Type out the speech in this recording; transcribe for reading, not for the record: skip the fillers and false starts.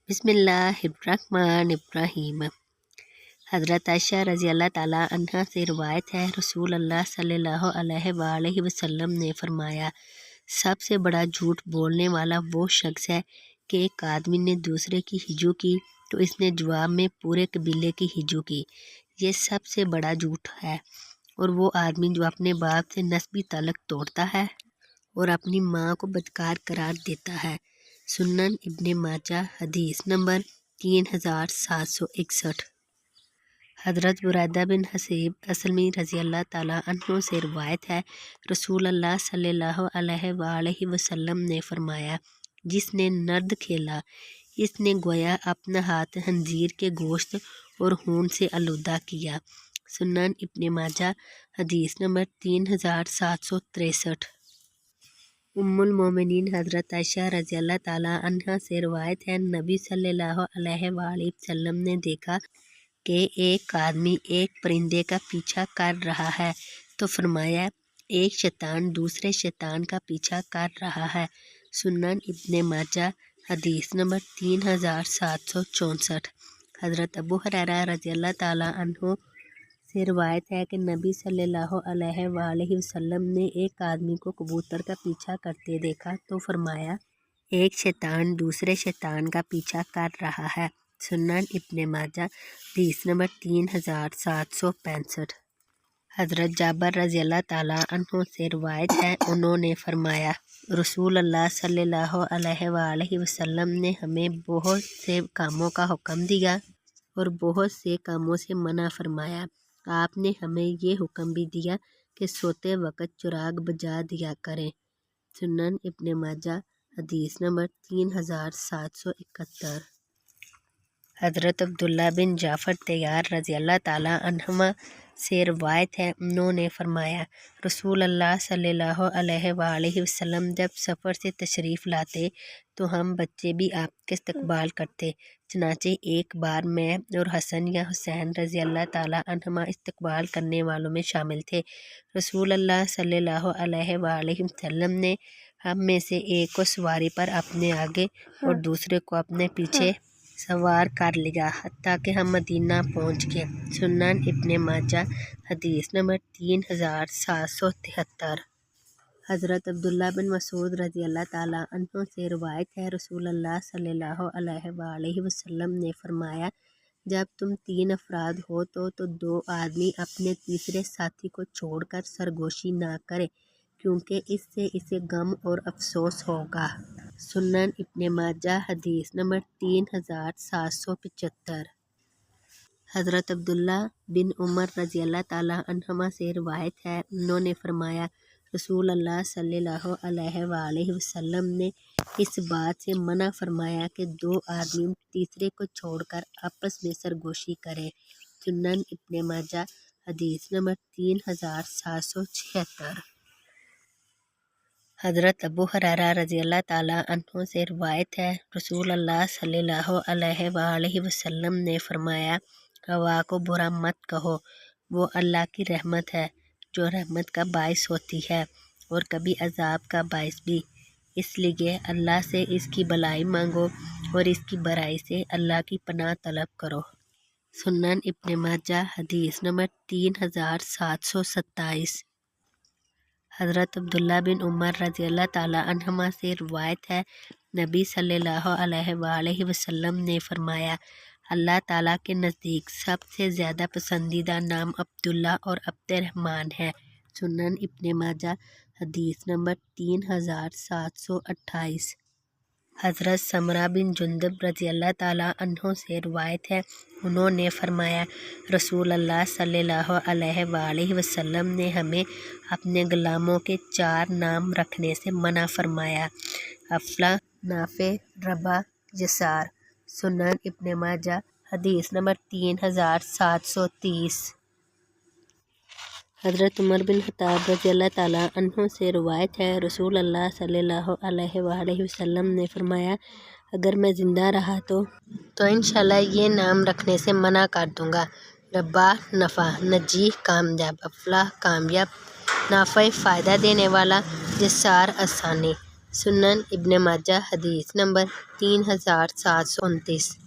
बिस्मिल्लाहिर्रहमानिर्रहीम। हज़रत आयशा रज़ी अल्लाह ताला अन्हा से रिवायत है, रसूल अल्लाह सल्लल्लाहु अलैहि वसल्लम ने फरमाया, सबसे बड़ा झूठ बोलने वाला वो शख्स है कि एक आदमी ने दूसरे की हिजू की तो इसने जवाब में पूरे कबीले की हिजू की। ये सबसे बड़ा झूठ है। और वो आदमी जो अपने बाप से नस्बी ताल्लुक़ तोड़ता है और अपनी माँ को बदकार करार देता है। सुनन इब्ने माजा हदीस नंबर 3761। हज़रत बुरैदा बिन हसीब असलमी रज़ी अल्लाह ताला अन्हु से रिवायत है, रसूल अल्लाह सल्लल्लाहु अलैहि वसल्लम ने फरमाया, जिसने नर्द खेला इसने गोया अपना हाथ खंजीर के गोश्त और खून से आलूदा किया। सुनन इब्ने माजा हदीस नंबर 3763। उम्मुल मोमिनीन हज़रत आयशा रज़ी अल्लाह ताला अन्हा से रिवायत है, नबी सल्लल्लाहु अलैहि वसल्लम ने देखा कि एक आदमी एक परिंदे का पीछा कर रहा है तो फरमाया, एक शैतान दूसरे शैतान का पीछा कर रहा है। सुनन इब्ने माजा हदीस नंबर 3764। हज़रत अबू हुरैरा रज़ी अल्लाह ताला अन्हु से रिवायत है कि नबी सल्लल्लाहु अलैहि वसल्लम ने एक आदमी को कबूतर का पीछा करते देखा तो फरमाया, एक शैतान दूसरे शैतान का पीछा कर रहा है। सुनन इब्ने माजा हदीस नंबर 3765। हज़रत जाबर रज़ी अल्लाह ताला अन्हु से रिवायत है, उन्होंने फरमाया, रसूल अल्लाह सल्लल्लाहु अलैहि वसल्लम ने हमें बहुत से कामों का हुक्म दिया और बहुत से कामों से मना फरमाया। आपने हमें ये हुक्म भी दिया कि सोते वक़्त चिराग बुझा दिया करें। सुनन इब्ने माजा हदीस नंबर 3771। हज़रत अब्दुल्ला बिन जाफ़र तैयार रज़ी अल्लाह ताला अन्हुमा से रिवायत है, उन्होंने फरमाया, रसूल अल्लाह सल्लल्लाहु अलैहि वसल्लम जब सफ़र से तशरीफ़ लाते तो हम बच्चे भी आपके इस्तकबाल करते। चनाचे एक बार मैं और हसन या हुसैन रज़ी अल्लाह ताला अन्हुमा इस्तकबाल करने वालों में शामिल थे। रसूल अल्लाह सल्लल्लाहु अलैहि वसल्लम ने हम में से एक को सवारी पर अपने आगे और दूसरे को अपने पीछे सवार कर लिया हत्ता कि हम मदीना पहुँच गए। सुनन इब्ने माजा हदीस नंबर 3773। हज़रत अब्दुल्ला बिन मसूद रज़ी अल्लाह ताला अन्हु से रिवायत है, रसूल अल्लाह सल्लल्लाहु अलैहि वसल्लम ने फरमाया, जब तुम 3 अफराद हो तो 2 आदमी अपने तीसरे साथी को छोड़कर सरगोशी ना करे, क्योंकि इससे इसे गम और अफसोस होगा। सुनन इब्ने माजा हदीस नंबर 3775। हज़रत अब्दुल्ला बिन उमर रज़ी अल्लाह ताला अन्हुमा से रिवायत है, उन्होंने फरमाया, रसूल अल्लाह सल्लल्लाहु अलैहि वसल्लम ने इस बात से मना फरमाया कि 2 आदमी तीसरे को छोड़कर आपस में सरगोशी करें। सुनन इब्ने माजा हदीस नंबर 3776। हज़रत अबू हुरैरा रज़ी अल्लाह ताला अन्हु से रिवायत है, रसूल अल्लाह सल्लल्लाहु अलैहि वसल्लम ने फरमाया, हवा को बुरा मत कहो, वो अल्लाह की रहमत है जो रहमत का बाइस होती है और कभी अजाब का बाइस भी। इसलिए अल्लाह से इसकी भलाई मांगो और इसकी बुराई से अल्लाह की पनाह तलब करो। सुनन इब्ने माजा हदीस नंबर 3727। हज़रत अब्दुल्ला बिन उमर रज़ी अल्लाह ताला अन्हुमा से रिवायत है, नबी सल्लल्लाहु अलैहि वसल्लम ने फरमाया, अल्लाह ताला के नज़दीक सबसे ज़्यादा पसंदीदा नाम अब्दुल्ला और अब्दुर्रहमान है। सुनन इब्ने माजा हदीस नंबर 3728। हज़रत समरा बिन जुंदब रज़ी अल्लाह ताला अन्हु से रिवायत है, उन्होंने फरमाया, रसूल अल्लाह सल्लल्लाहु अलैहि वसल्लम ने हमें अपने गुलामों के 4 नाम रखने से मना फरमाया, अफला, नाफे, रबा, यसार। सुनन इब्ने माजा हदीस नंबर 3730। हज़रत उमर बिन ख़त्ताब रज़ी अल्लाह ताला अन्हु से रिवायत है, रसूल अल्लाह सल्लल्लाहु अलैहि वसल्लम ने फरमाया, अगर मैं ज़िंदा रहा तो इंशाअल्लाह ये नाम रखने से मना कर दूँगा। रब्बा नफ़ा, नजी कामयाब, अफलाह कामयाब, नाफ़े फ़ायदा देने वाला, यसार आसानी। سنن ابن ماجہ حدیث نمبر 3729۔